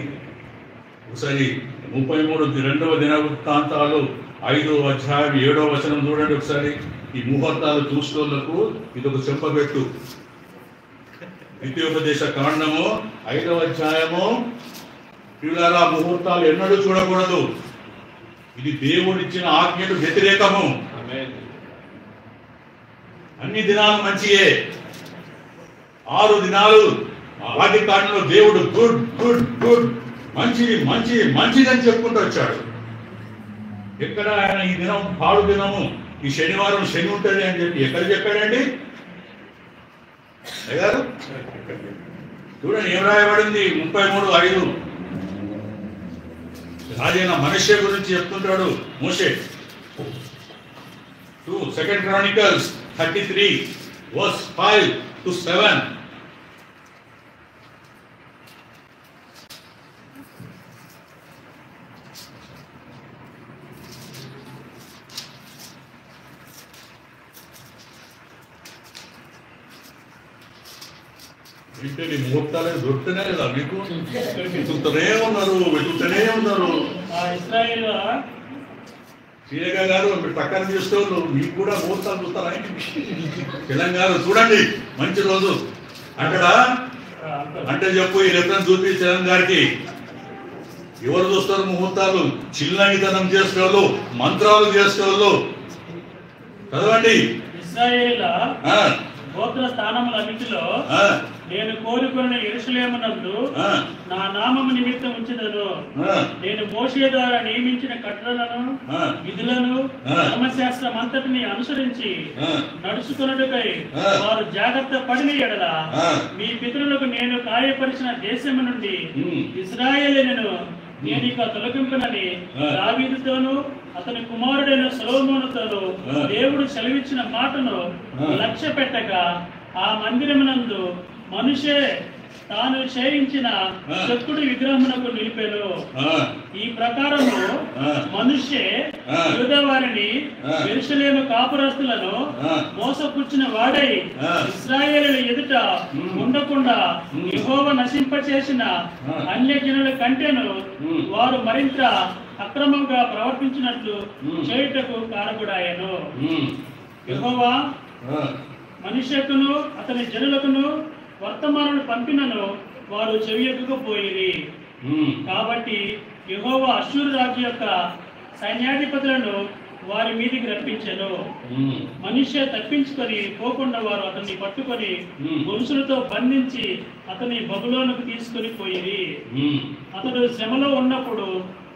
ఒకసారి 32వ దినవృత్తాంతాలు 5వ అధ్యాయం 7వ వచనం చూడండి ఒకసారి. ఈ ముహూర్తాలు చూసుకోళ్లకు ఇది ఒక చెప్పబెట్టు. ద్వితీయోపదేశ కాండము 5వ అధ్యాయము. పిల్లల ముహూర్తాలు ఎన్నడూ చూడకూడదు. ఇది దేవుడిచ్చిన ఆజ్ఞకు వ్యతిరేకము. అన్ని దినాలు మంచియే. 6 దినాలు ఆది కాండంలో దేవుడు గుడ్ గుడ్ గుడ్ మంచిది మంచిది మంచిదని చెప్పుకుంటూ వచ్చాడు. ఎక్కడ ఆయన ఈ దినం పాడు దినము, ఈ శనివారం శని ఉంటుంది అని చెప్పి ఎక్కడ చెప్పాడండి? అయ్యారు చూడండి ఏం రాయబడింది 33:5. రాజైన మనుష్య గురించి చెప్తుంటాడు మోషే. 2 Chronicles 33 verse 5 to 7. ఇంటి ముహూర్తాలే దొరుకుతూనే కదా మీకు, వెతుకుతూనే ఉన్నారు. ఆ ఇశ్రాయేలు శ్రీరేఖ గారు మీరు పక్కన చూస్తూ మీకు కూడా ముహూర్తాలు చూస్తారా? తెలంగాణ చూడండి మంచి రోజు అక్కడ అంటే చెప్పు. ఈ రెఫరెన్స్ చూపి చరణ్ గారికి. ఎవరు చూస్తారు ముహూర్తాలు? చిల్లంగితనం చేసేవాళ్ళు, మంత్రాలు చేసేవాళ్ళు. చదవండి. ఇశ్రాయేలు గోత్ర స్థానములన్నిటిలో నేను కోరుకున్న యెరూషలేమునందు నా నామము నిమిత్తం ఉంచుదను. నేను మోషే ద్వారా నియమించిన కట్టడలను, విధులను, ధర్మశాస్త్రం అంతటిని అనుసరించి నడుచుకున్నట్టుకై వారు జాగ్రత్త పడిన ఎడల మీ పితరులకు నేను కార్యపరిచిన దేశము నుండి ఇశ్రాయేలును నేను ఇక తొలగింపునని దావీదుతోను అతని కుమారుడైన సొలొమోనుతోను దేవుడు సెలవిచ్చిన మాటను లక్ష్య పెట్టక ఆ మందిరమునందు మనుషే తాను చేయించిన శక్తుడి విగ్రహమునకు నిలిపాను. ఈ ప్రకారము మనుషే యూదా వారిని యెరూషలేము కాపురస్తులను మోసపుచ్చిన వాడై ఇశ్రాయేలుల ఎదుట ఉండకుండా యెహోవా నశింపచేసిన అన్యజనుల కంటేను వారు మరింత అక్రమంగా ప్రవర్తించినట్లు చేయుటకు కారకుడాయను. యెహోవా మనుష్యకును అతని జనులకును వర్తమానులు పంపినను వారు చెవియకపోయిరి. కాబట్టి యెహోవా అష్షూరు రాజు యొక్క సైన్యాధిపతులను వారి మీదికి రప్పించెను. మనుష్య తప్పించుకొని పోకుండా వారు అతన్ని పట్టుకొని గొలుసులతో బంధించి అతని బబులోనుకు తీసుకొని పోయిరి. అతడు శ్రమలో ఉన్నప్పుడు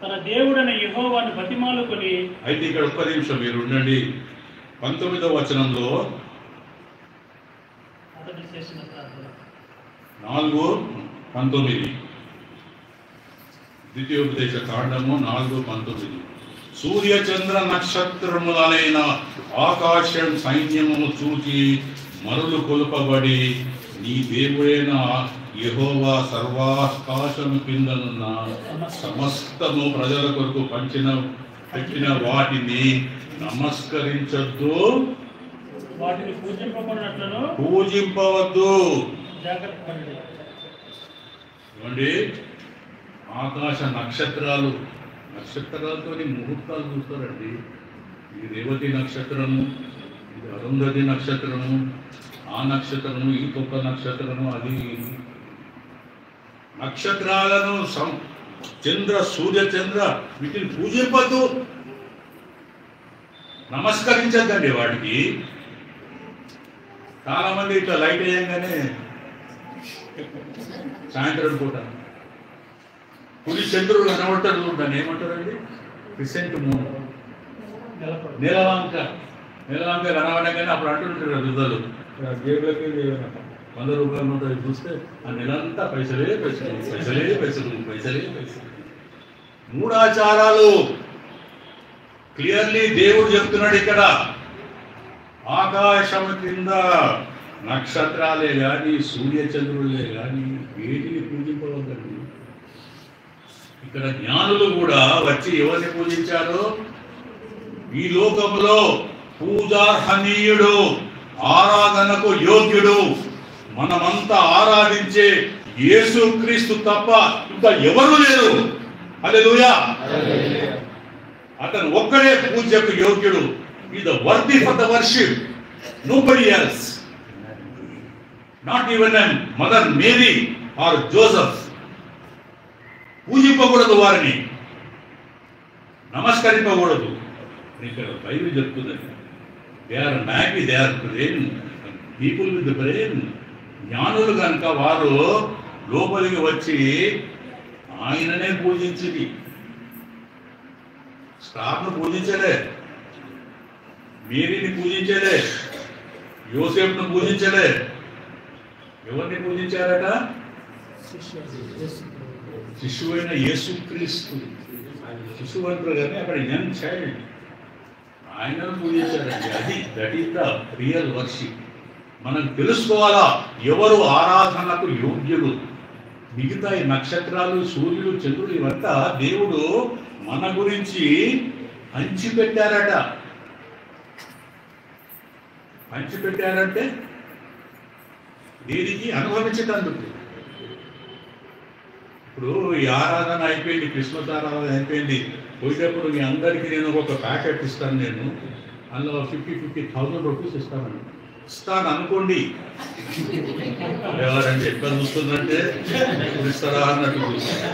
తన దేవుడైన యెహోవాను బతిమాలుకొని. అయితే ఇక్కడ ఒక్క నిమిషం మీరు ఉండండి. 19వ వచనంలో 4:19 ద్వితీయోపదేశ కాండము 4:19 సూర్య చంద్ర నక్షత్రములైన ఆకాశం సైన్యము చూచి మరులు కొలుపబడి నీ దేవుడైన యెహోవా సర్వాకాశము కిందనున్న సమస్తము ప్రజల కొరకు పెట్టిన వాటిని నమస్కరించొద్దు, వాటిని పూజింపవద్దు. జాగ్రత్త. ఆకాశ నక్షత్రాలతో ముహూర్తాలు చూస్తారండి. ఇది రేవతి నక్షత్రము, ఇది అరుంధతి నక్షత్రము, ఆ నక్షత్రము, ఇంకొక నక్షత్రము, అది నక్షత్రాలను సూర్య చంద్ర వీటిని పూజింపద్దు, నమస్కరించద్దండి వాటికి. చాలా మంది ఇట్లా లైట్ అయ్యంగానే సాయంత్రం పూట పులి చంద్రుడు కనబడతాడు, దాన్ని ఏమంటారండి? క్రిసెంట్ మూన్, నెలవంక కనబడగానే అప్పుడు అంటుంటారు వృద్ధులు, జేబులకి 100 రూపాయలు ఉంటుంది చూస్తే ఆ నెలంతా పైసలే. 3 ఆచారాలు క్లియర్లీ దేవుడు చెప్తున్నాడు ఇక్కడ. ఆకాశం కింద నక్షత్రాలే కానీ సూర్య చంద్రులే కానీ వేటిని పూజింపవద్దండి. ఇక్కడ జ్ఞానులు కూడా వచ్చి ఎవరిని పూజించారు? ఈ లోకంలో పూజార్హనీయుడు, ఆరాధనకు యోగ్యుడు, మనమంతా ఆరాధించే యేసుక్రీస్తు తప్ప ఇంకా ఎవరు లేరు. హల్లెలూయా. అతను ఒక్కడే పూజకు యోగ్యుడు. He is the worthy for the worship. Nobody else. Not even Mother Mary or Joseph. పూజింపకూడదు, వారిని నమస్కరింపకూడదు. ఇక్కడ బైబిల్ చెప్తుందండి. They are Magi, they are brain people with brain. జ్ఞానులు కనుక వారు లోపలికి వచ్చి ఆయననే పూజించి స్టార్ను పూజించలే, మేరీని పూజించలే, యోసేపును పూజించలే. ఎవరిని పూజించారట? శిశువైన యేసుక్రీస్తు, శిశువు అంటారు కానీ అక్కడ యంగ్ చైల్డ్, ఆయనను పూజించారండి. That is the real worship. మనం తెలుసుకోవాలా ఎవరు ఆరాధనకు యోగ్యులు. మిగతా ఈ నక్షత్రాలు, సూర్యుడు, చంద్రుడు ఇవంతా దేవుడు మన గురించి పంచిపెట్టారట. పంచిపెట్టారంటే దీనికి అనుభవించటందుకు. ఇప్పుడు ఈ ఆరాధన అయిపోయింది, క్రిస్మస్ ఆరాధన అయిపోయింది, పోయేటప్పుడు మీ అందరికీ నేను ఒక ప్యాకెట్ ఇస్తాను. నేను అందులో 50,000 రూపీస్ ఇస్తాను అనుకోండి. ఎవరంటే ఎక్కడ చూస్తుందంటే ఇస్తారా అన్నట్టు చూస్తాను.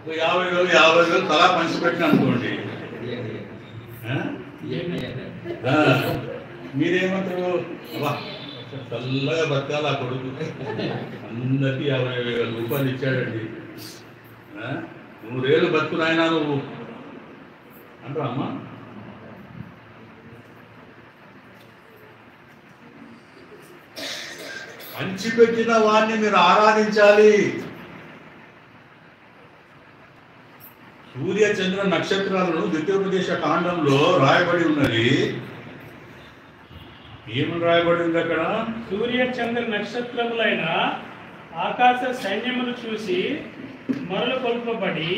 50,000 తలా పంచిపెట్టిన అనుకోండి. మీరేమంటారు? అబ్బా చల్లగా బతకాలి ఆ కొడుకు, అందరికీ 50,000 రూపాయలు ఇచ్చాడండి, 100 ఏళ్ళు బతుకునాయనా నువ్వు అంటారా అమ్మా? పంచిపెట్టిన వాడిని మీరు ఆరాధించాలి. సూర్య చంద్ర నక్షత్రాలను ద్వితీయోపదేశ కాండంలో రాయబడి ఉన్నది. ఏమని రాయబడి ఉంది అక్కడ? సూర్య చంద్ర నక్షత్రములైన ఆకాశ సైన్యమును చూసి మరలు కొల్పబడి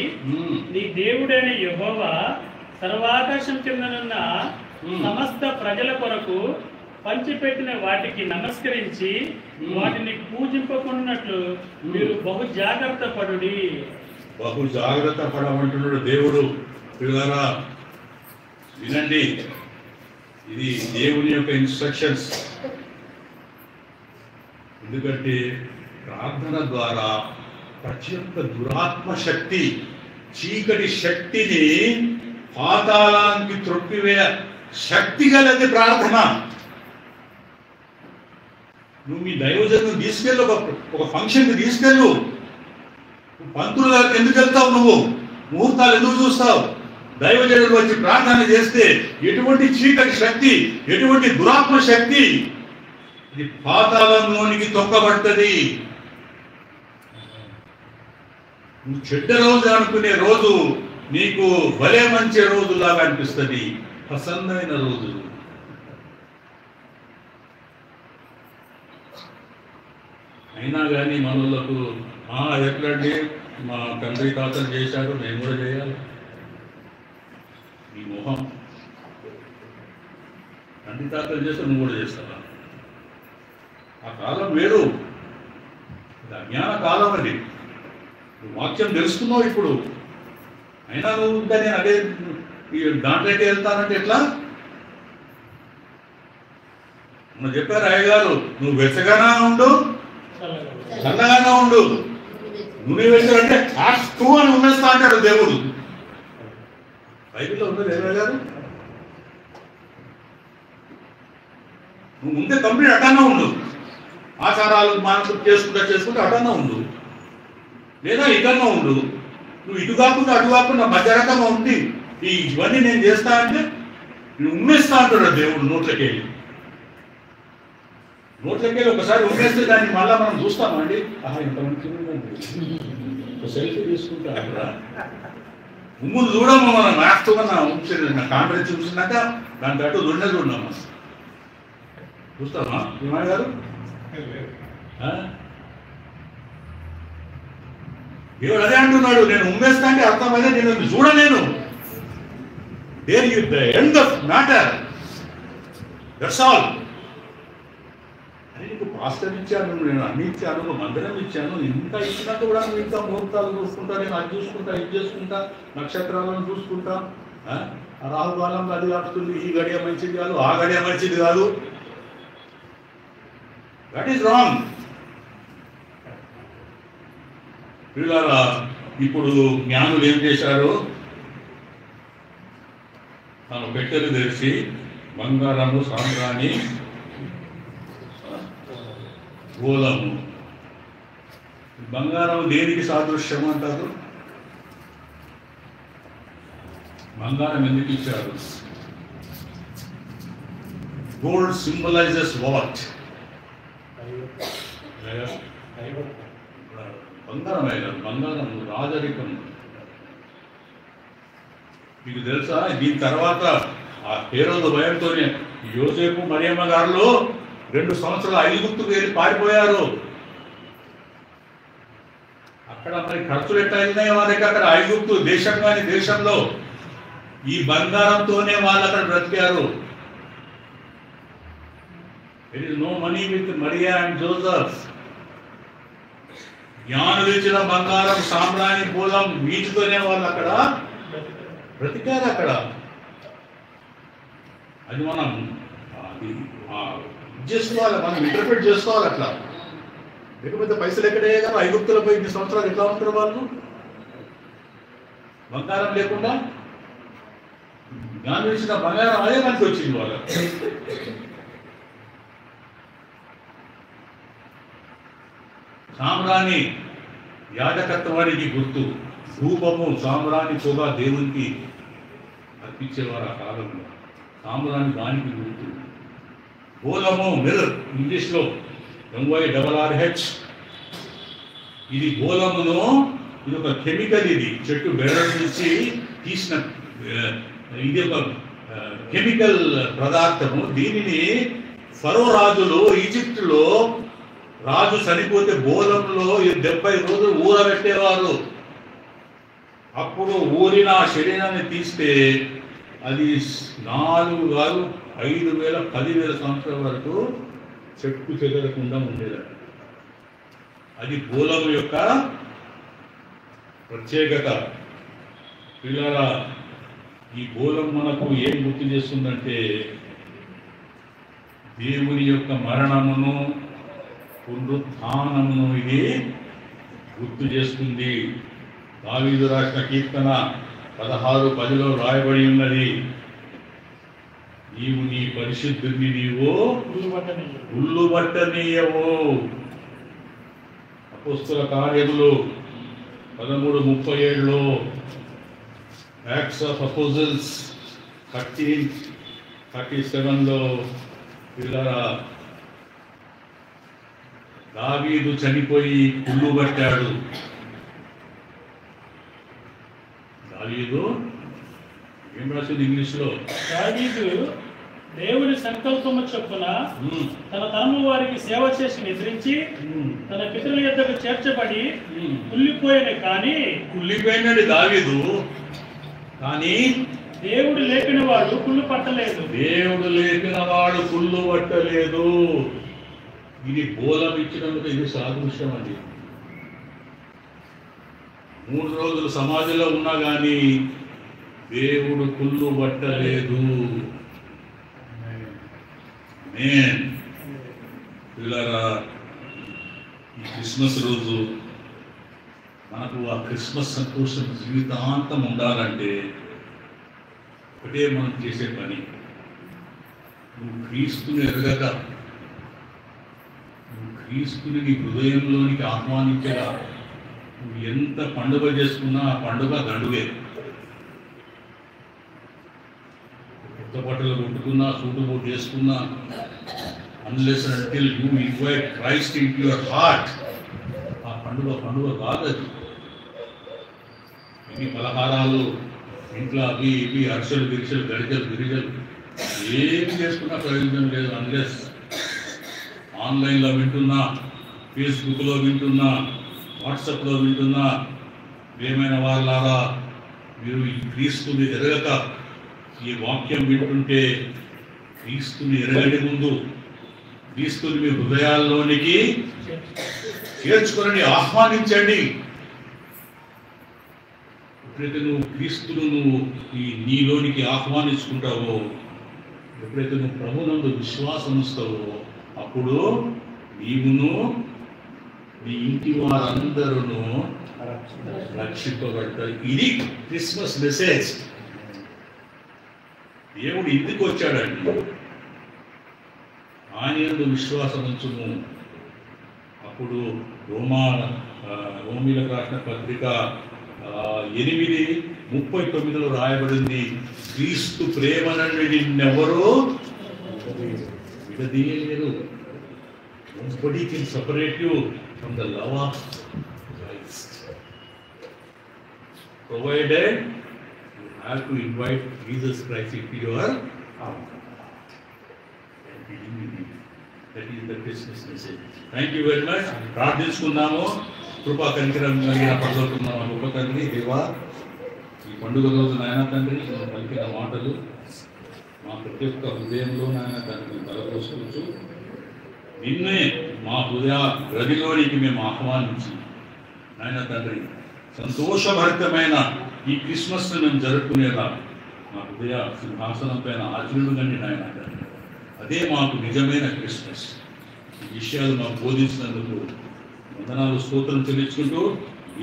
నీ దేవుడైన యెహోవా సర్వాకాశం కిందనున్న సమస్త ప్రజల కొరకు పంచిపెట్టిన వాటికి నమస్కరించి వాటిని పూజింపకున్నట్లు మీరు బహు జాగ్రత్త పడుడి. బహు జాగ్రత్త పడమంటున్నాడు దేవుడు. పిల్లరా వినండి, ఇది దేవుని యొక్క ఇన్స్ట్రక్షన్స్. ఎందుకంటే ప్రార్థన ద్వారా ప్రతి ఒక్క దురాత్మ శక్తి, చీకటి శక్తిని పాతాళానికి త్రొక్కివేయ శక్తి గలది ప్రార్థన. నువ్వు మీ దైవజను తీసుకెళ్ళు, ఒక ఫంక్షన్కి తీసుకెళ్ళు. పంతులు గారికి ఎందుకు వెళ్తావు? నువ్వు ముహూర్తాలు ఎందుకు చూస్తావు? దైవజనుడు వచ్చి ప్రార్థన చేస్తే ఎటువంటి చీకటి శక్తి, ఎటువంటి దురాత్మ శక్తి ఇది పాతాళంలోనికి తొక్కబడుతుంది. నువ్వు చెడ్డ రోజు అనుకునే రోజు నీకు భలే మంచి రోజులాగా అనిపిస్తుంది, ప్రసన్నమైన రోజు. అయినా కానీ మనలకు ఎట్లండి, మా తండ్రి తాతలు చేశారు, నేను కూడా చేయాలి. నీ మొహం, తండ్రి తాతలు చేస్తే నువ్వు కూడా చేస్తావా? ఆ కాలం వేరు, ఇది అజ్ఞాన కాలం అండి. నువ్వు వాక్యం తెలుసుకున్నావు ఇప్పుడు, అయినా నువ్వు ఇంకా నేను అదే దాంట్లోకి వెళ్తానంటే ఎట్లా? నువ్వు చెప్పారు అయ్యగారు, నువ్వు వెచ్చగానే ఉండు, చల్లగానే ఉండు. నువ్వు వెళ్తాడంటే టూ అని ఉమ్మేస్తా అంటాడు దేవుడు. బైబిల్లో ఉన్నది అయ్యగారు. నువ్వు ముందే కంప్లీట్ అటాన్నా ఉండు, ఆచారాలు మానసు చేసుకుంటా అటాన్నా ఉండు, లేదా ఇటన్నా ఉండు. నువ్వు ఇటు కాకుండా అటు కాకుండా మధ్య రకంగా ఉంది. ఇవన్నీ నేను చేస్తా అంటే నువ్వు ఉమ్మేస్తా అంటాడు దేవుడు. నోట్లకి ఒకసారి ఉమ్మేస్తే దాన్ని మళ్ళా మనం చూస్తామండి. ఇంత మంచి సెల్ఫీ తీసుకుంటా ఉమ్మును చూడము. మనం నాస్తున్నా ఉంచిన కాంట్రెక్ట్ చూసినాక దాని తట్టు దుండ చూడమ్మా, చూస్తామా విమాన్ గారు? దేవుడు అదే అంటున్నాడు, నేను ఉమ్మేస్తా అంటే అర్థమైతే నేను చూడలేను. There you the end of matter, that's all. అని నీకు పాస్టర్ ఇచ్చాను, నేను అన్ని ఇచ్చాను, మందిరం ఇచ్చాను, ఇంత ఇచ్చినాక కూడా నువ్వు ఇంకా ముహూర్తాలు చూసుకుంటా, నేను అది చూసుకుంటా, ఇది చేసుకుంటా, నక్షత్రాలను చూసుకుంటా. రాహుకాలంలో అది ఆడుతుంది, ఈ గడియ మంచిది కాదు, ఆ గడియ మంచిది కాదు. That is wrong. పిల్లల ఇప్పుడు జ్ఞానులు ఏం చేశారు? తను పెట్టెలు తెరిచి బంగారము, సాంబ్రాణి, గోళము. బంగారం దేనికి సాదృశ్యం అంటారు? బంగారం ఎందుకు ఇచ్చారు? Gold symbolises what? బంగారమే కాదు, బంగారం రాజరికం. మీకు తెలుసా, దీని తర్వాత ఆ హేరోదు భయంతోనే యోసేపు మరియమ్మ గారు 2 సంవత్సరాలు ఐగుప్తుకు వెళ్ళి పారిపోయారు. అక్కడ మరి ఖర్చులు ఎట్లా అయినాయి వాళ్ళకి, అక్కడ ఐగుప్తు దేశం కానీ దేశంలో ఈ బంగారంతోనే వాళ్ళు అక్కడ బ్రతికారు. There is no money with Maria and Joseph. జ్ఞానులు ఇచ్చిన బంగారం, సామ్రాణి, మూలం వీటితోనే వాళ్ళు అక్కడ బ్రతికారు. అక్కడ అది మనం చేసుకోవాలి, మనం ఇంటర్ప్రిట్ చేసుకోవాలి. అట్లా లేకపోతే పైసలు ఎక్కడే కదా, ఐగుప్తులో పోయి 2 సంవత్సరాలు ఎట్లా ఉంటారు వాళ్ళు బంగారం లేకుండా? జ్ఞానులు ఇచ్చిన బంగారం అదే మనకి వచ్చింది వాళ్ళు. సామ్రాణి యాజకత్వానికి గుర్తు, ధూపము సామ్రాణి పొగ దేవునికి అర్పించేవారు ఆ కాలంలో. సామ్రాణి దానికి గుర్తు. బోలము మిర్ర్, ఇంగ్లీష్లో MYRRH. ఇది బోలమును, ఇది ఒక కెమికల్, ఇది చెట్టు బెరడు నుంచి తీసిన ఇది ఒక కెమికల్ పదార్థము. దీనిని ఫరో రాజులు ఈజిప్టులో రాజు చనిపోతే బోలంలో 70 రోజులు ఊరబెట్టేవారు. అప్పుడు ఊరిన శరీరాన్ని తీస్తే అది 4 కాదు 5,000 10,000 సంవత్సరాల వరకు చెక్కు చెదరకుండా ఉండేది. అది బోలం యొక్క ప్రత్యేకత. పిల్లల, ఈ బోలం మనకు ఏం గుర్తు చేస్తుందంటే దేవుని యొక్క మరణమును, పునరుత్థానమును ఇది గుర్తు చేస్తుంది. దావీదు రాసిన కీర్తన 16:10లో రాయబడి ఉన్నది, నీవు నీ పరిశుద్ధుని నీవు ఉల్లుబట్టనీయవు. అపోస్తల కార్యములు 13:37లో, యాక్ట్స్ ఆఫ్ అపోజిల్స్ 13:37లో పిల్లరా దావీదు చనిపోయి కుళ్ళుబట్టాడు. దావీదు ఏం రాసింది ఇంగ్లీష్లో? దావీదు దేవుని సంకల్పము చొప్పున తన తరము వారికి సేవ చేసి నిద్రించి తన పితరుల యొద్దకు చేర్చబడి కుళ్ళిపోయినది దావీదు. కానీ దేవుడు లేపిన వాడు కుళ్ళు పట్టలేదు. దేవుడు లేపిన వాడు కుళ్ళు పట్టలేదు. ఇది బోలం ఇచ్చినందుకు ఇది సాదృశ్యం అండి. 3 రోజులు సమాధిలో ఉన్నా కానీ దేవుడు కుళ్ళు పట్టలేదు. పిల్లరా, ఈ క్రిస్మస్ రోజు మనకు ఆ క్రిస్మస్ సంతోషం జీవితాంతం ఉండాలంటే ఒకటే మనం చేసే పని, నువ్వు క్రీస్తుని ఎరగక, నువ్వు క్రీస్తుని నీ హృదయంలోనికి ఆహ్వానించగా నువ్వు ఎంత పండుగ చేసుకున్నా ఆ పండుగ దండుగే. కొత్త బట్టలు కొట్టుకున్నా, సూటు బూట్ చేసుకున్నా, unless until you invite Christ in your heart, ఆ పండుగ కాదది. ఇవి పలహారాలు ఇంట్లో అవి ఇవి అరిసెలు గిరిసెలు గడిజలు గిరిజలు ఏమి చేసుకున్నా ప్రయోజనం లేదు. అన్లెస్ ఆన్లైన్లో వింటున్నా, ఫేస్బుక్లో వింటున్నా, వాట్సాప్లో వింటున్నా, ఏమైనా వాళ్ళారా మీరు ఈ క్రీస్తుని ఎరగక ఈ వాక్యం వింటుంటే క్రీస్తుని ఎరగని ముందు క్రీస్తుని మీ హృదయాల్లోనికి చేర్చుకొని ఆహ్వానించండి. ఎప్పుడైతే నువ్వు క్రీస్తును నీలోనికి ఆహ్వానించుకుంటావో, ఎప్పుడైతే నువ్వు ప్రభునందు విశ్వాసం ఇస్తావో, అప్పుడు నీవును నీ ఇంటి వారందరూ రక్షింపబడతారు. ఇది క్రిస్మస్ మెసేజ్. దేవుడు ఇంటికి వచ్చాడండి. ఆయన విశ్వాసం ఉంచుము. అప్పుడు రోమీలకు రాసిన పత్రిక 8:39లో రాయబడింది, క్రీస్తు ప్రేమ నుండి నిన్నెవరూ విడదీయలేరు. Nobody can separate you from the love of Christ. Provided you have to invite Jesus Christ into your heart. And believe in Him. That is the Christmas message. Thank you very much. ప్రార్థించుకున్నాము. కృపా కనికరం కలిగిన పరలోకమున్న మా గొప్ప తండ్రి దేవా, ఈ పండుగ రోజు నాయన తండ్రి నేను పలికిన మాటలు మా ప్రతి ఒక్క హృదయంలో నాయన తండ్రి తలపోసుకోవచ్చు. నిన్నే మా హృదయ గదిలోనికి మేము ఆహ్వానించి నాయన తండ్రి సంతోషభరితమైన ఈ క్రిస్మస్ మేము జరుపుకునేలా మా హృదయ సింహాసనం పైన ఆచరణగానే నాయన తండ్రి, అదే మాకు నిజమైన క్రిస్మస్. ఈ విషయాలు మాకు బోధించినందుకు వందనాలు స్తోత్రం చెల్లించుకుంటూ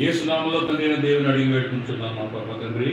యేసు నామములో తండ్రి దేవుని అడిగి వేడుకుంటున్నాను మా పరమ తండ్రి.